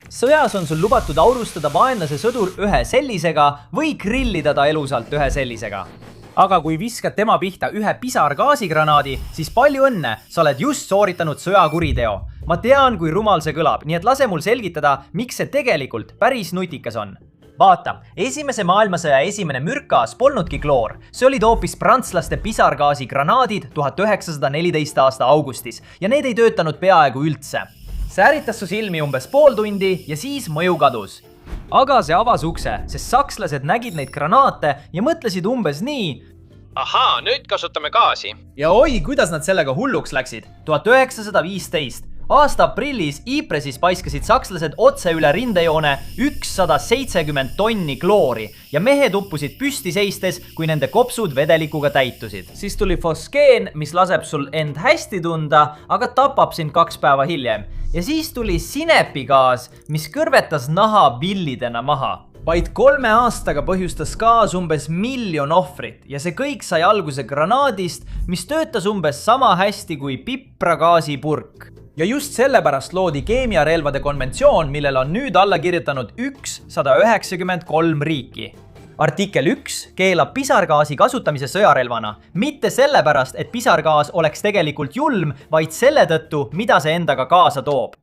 sõjas on sul lubatud aurustada vaenlase sõdur ühe sellisega või grillida ta elusalt ühe sellisega. aga kui viskad tema pihta ühe pisargaasigranaadi, siis palju õnne, sa oled just sooritanud sõjakuriteo. ma tean, kui rumal see kõlab, nii et lase mul selgitada, miks see tegelikult päris nutikas on. vaata, esimese maailmasõja esimene mürkgaas polnudki kloor, see olid hoopis prantslaste pisargaasigranaadid 1914 aasta augustis ja need ei töötanud peaaegu üldse. see ärritas su silmi umbes pool tundi ja siis mõju kadus. aga see avas ukse, sest sakslased nägid neid granaate ja mõtlesid umbes nii. ahaa, nüüd kasutame gaasi. ja oi, kuidas nad sellega hulluks läksid. 1915. aasta aprillis Ypres'is paiskasid sakslased otse üle rindejoone 170 tonni kloori ja mehed uppusid püsti seistes, kui nende kopsud vedelikuga täitusid. siis tuli fosgeen, mis laseb sul end hästi tunda, aga tapab sind 2 päeva hiljem. ja siis tuli sinepigaas, mis kõrvetas naha pillidena maha. vaid 3 aastaga põhjustas gaas umbes 1 miljon ohvrit ja see kõik sai alguse granaadist, mis töötas umbes sama hästi kui pipragaasipurk. ja just sellepärast loodi keemiarelvade konventsioon, millel on nüüd alla kirjutanud 193 riiki. artikkel 1 keelab pisargaasi kasutamise sõjarelvana, mitte sellepärast, et pisargaas oleks tegelikult julm, vaid selle tõttu, mida see endaga kaasa toob.